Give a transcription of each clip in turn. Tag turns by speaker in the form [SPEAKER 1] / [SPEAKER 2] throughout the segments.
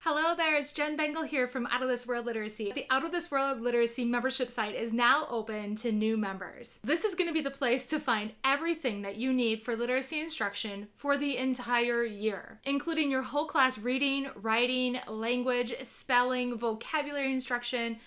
[SPEAKER 1] Hello there, it's Jen Bengal here from Out of This World Literacy. The Out of This World Literacy membership site is now open to new members. This is going to be the place to find everything that you need for literacy instruction for the entire year, including your whole class reading, writing, language, spelling, vocabulary instruction,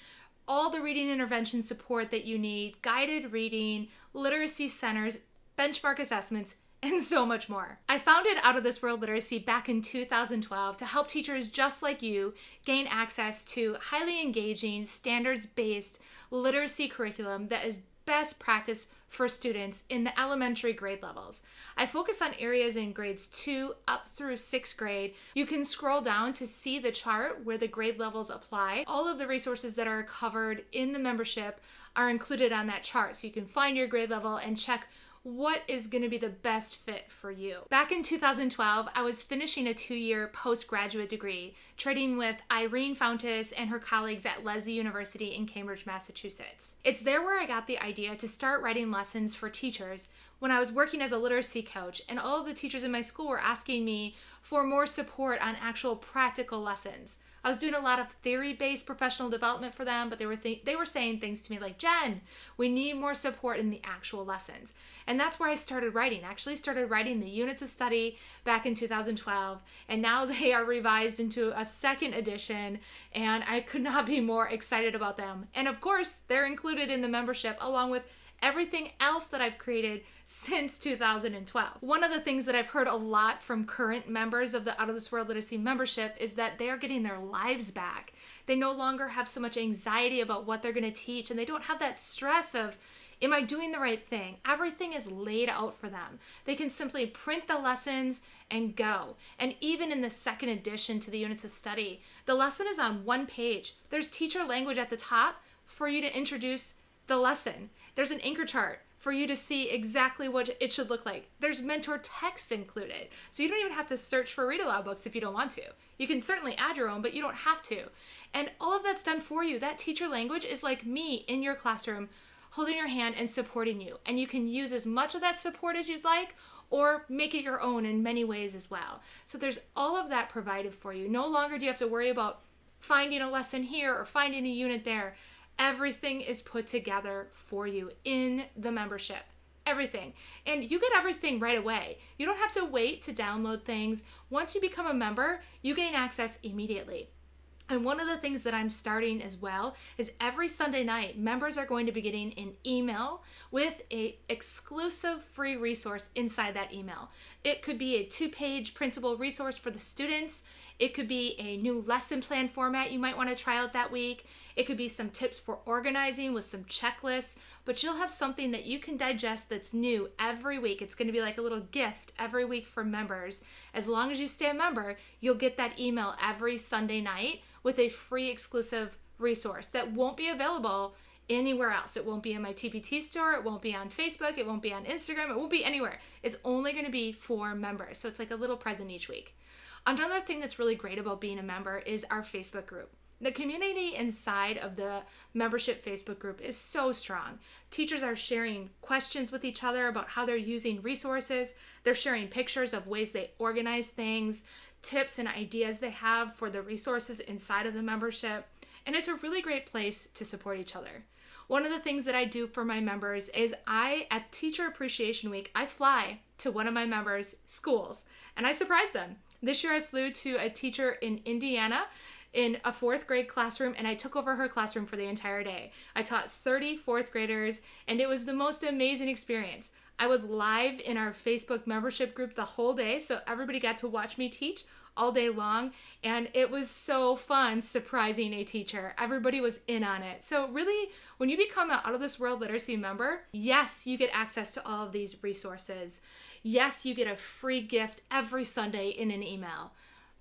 [SPEAKER 1] all the reading intervention support that you need, guided reading, literacy centers, benchmark assessments, and so much more. I founded Out of This World Literacy back in 2012 to help teachers just like you gain access to highly engaging, standards-based literacy curriculum that is best practice for students in the elementary grade levels. I focus on areas in grades 2 up through 6th grade. You can scroll down to see the chart where the grade levels apply. All of the resources that are covered in the membership are included on that chart, so you can find your grade level and check what is going to be the best fit for you. Back in 2012, I was finishing a 2-year postgraduate degree, training with Irene Fountas and her colleagues at Lesley University in Cambridge, Massachusetts. It's there where I got the idea to start writing lessons for teachers when I was working as a literacy coach, and all of the teachers in my school were asking me for more support on actual practical lessons. I was doing a lot of theory-based professional development for them, but they were saying things to me like, Jen, we need more support in the actual lessons. And that's where I started writing. I actually started writing the units of study back in 2012, and now they are revised into a second edition, and I could not be more excited about them. And of course, they're included in the membership along with everything else that I've created since 2012. One of the things that I've heard a lot from current members of the Out of This World Literacy membership is that they are getting their lives back. They no longer have so much anxiety about what they're going to teach, and they don't have that stress of, am I doing the right thing? Everything is laid out for them. They can simply print the lessons and go. And even in the second edition to the units of study, the lesson is on one page. There's teacher language at the top for you to introduce the lesson. There's an anchor chart for you to see exactly what it should look like. There's mentor text included. So you don't even have to search for read aloud books if you don't want to. You can certainly add your own, but you don't have to. And all of that's done for you. That teacher language is like me in your classroom, holding your hand and supporting you. And you can use as much of that support as you'd like, or make it your own in many ways as well. So there's all of that provided for you. No longer do you have to worry about finding a lesson here or finding a unit there. Everything is put together for you in the membership. Everything. And you get everything right away. You don't have to wait to download things. Once you become a member, you gain access immediately. And one of the things that I'm starting as well is every Sunday night, members are going to be getting an email with an exclusive free resource inside that email. It could be a 2-page printable resource for the students. It could be a new lesson plan format you might want to try out that week. It could be some tips for organizing with some checklists, but you'll have something that you can digest that's new every week. It's going to be like a little gift every week for members. As long as you stay a member, you'll get that email every Sunday night with a free exclusive resource that won't be available anywhere else. It won't be in my TPT store, it won't be on Facebook, it won't be on Instagram, it won't be anywhere. It's only going to be for members. So it's like a little present each week. Another thing that's really great about being a member is our Facebook group. The community inside of the membership Facebook group is so strong. Teachers are sharing questions with each other about how they're using resources. They're sharing pictures of ways they organize things, tips and ideas they have for the resources inside of the membership. And it's a really great place to support each other. One of the things that I do for my members is at Teacher Appreciation Week, I fly to one of my members' schools and I surprise them. This year I flew to a teacher in Indiana in a 4th grade classroom, and I took over her classroom for the entire day. I taught 30 4th graders, and it was the most amazing experience. I was live in our Facebook membership group the whole day, so everybody got to watch me teach all day long, and it was so fun surprising a teacher. Everybody was in on it. So really, when you become an Out of This World Literacy member, yes, you get access to all of these resources. Yes, you get a free gift every Sunday in an email.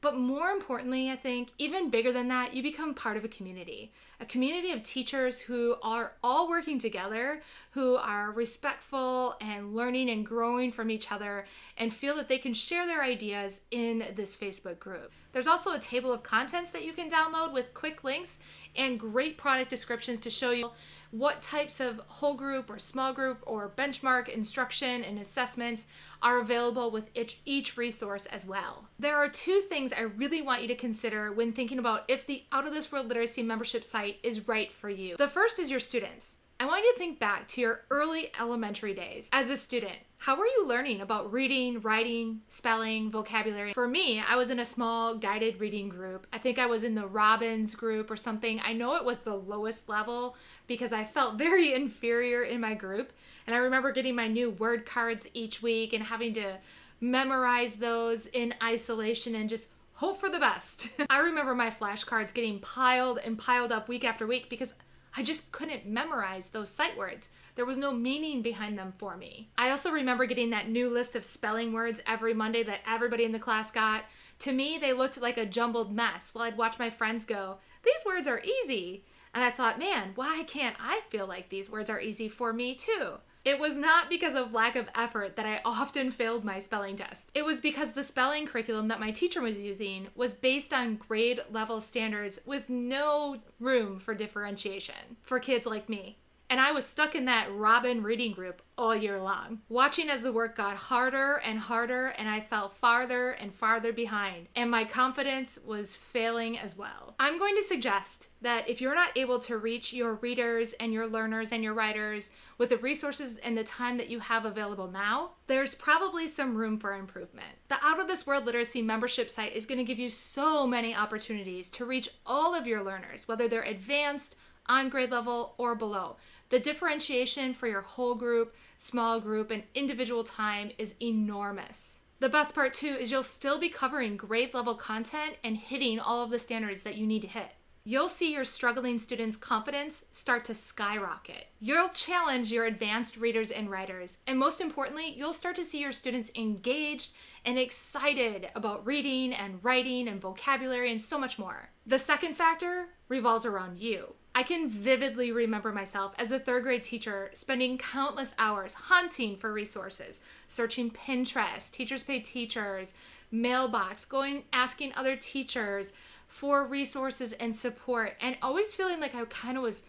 [SPEAKER 1] But more importantly, I think, even bigger than that, you become part of a community of teachers who are all working together, who are respectful and learning and growing from each other and feel that they can share their ideas in this Facebook group. There's also a table of contents that you can download with quick links and great product descriptions to show you what types of whole group or small group or benchmark instruction and assessments are available with each resource as well. There are 2 things things I really want you to consider when thinking about if the Out of This World Literacy membership site is right for you. The first is your students. I want you to think back to your early elementary days as a student. How were you learning about reading, writing, spelling, vocabulary? For me, I was in a small guided reading group. I think I was in the Robbins group or something. I know it was the lowest level because I felt very inferior in my group. And I remember getting my new word cards each week and having to memorize those in isolation and just hope for the best. I remember my flashcards getting piled and piled up week after week because I just couldn't memorize those sight words. There was no meaning behind them for me. I also remember getting that new list of spelling words every Monday that everybody in the class got. To me, they looked like a jumbled mess while I'd watch my friends go, "These words are easy." And I thought, man, why can't I feel like these words are easy for me too? It was not because of lack of effort that I often failed my spelling test. It was because the spelling curriculum that my teacher was using was based on grade level standards with no room for differentiation for kids like me. And I was stuck in that Robin reading group all year long, watching as the work got harder and harder and I fell farther and farther behind, and my confidence was failing as well. I'm going to suggest that if you're not able to reach your readers and your learners and your writers with the resources and the time that you have available now, there's probably some room for improvement. The Out of This World Literacy membership site is going to give you so many opportunities to reach all of your learners, whether they're advanced, on grade level, or below. The differentiation for your whole group, small group, and individual time is enormous. The best part too is you'll still be covering grade level content and hitting all of the standards that you need to hit. You'll see your struggling students' confidence start to skyrocket. You'll challenge your advanced readers and writers, and most importantly, you'll start to see your students engaged and excited about reading and writing and vocabulary and so much more. The second factor revolves around you. I can vividly remember myself as a third grade teacher spending countless hours hunting for resources, searching Pinterest, Teachers Pay Teachers, Mailbox, asking other teachers for resources and support, and always feeling like I kind of was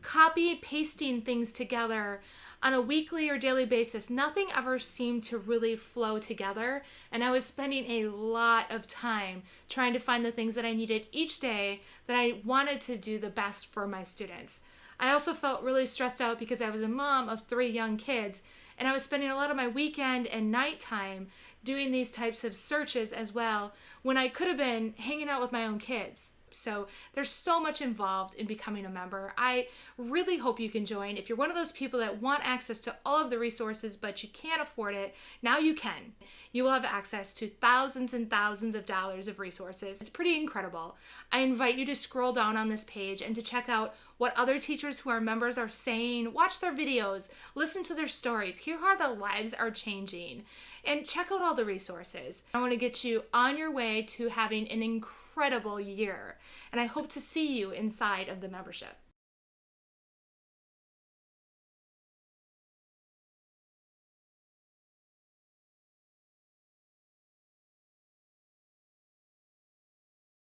[SPEAKER 1] copy pasting things together on a weekly or daily basis. Nothing ever seemed to really flow together, and I was spending a lot of time trying to find the things that I needed each day that I wanted to do the best for my students. I also felt really stressed out because I was a mom of 3 young kids, and I was spending a lot of my weekend and nighttime doing these types of searches as well when I could have been hanging out with my own kids. So there's so much involved in becoming a member. I really hope you can join. If you're one of those people that want access to all of the resources but you can't afford it, now you can. You will have access to thousands and thousands of dollars of resources. It's pretty incredible. I invite you to scroll down on this page and to check out what other teachers who are members are saying, watch their videos, listen to their stories, hear how their lives are changing, and check out all the resources. I want to get you on your way to having an incredible year, and I hope to see you inside of the membership.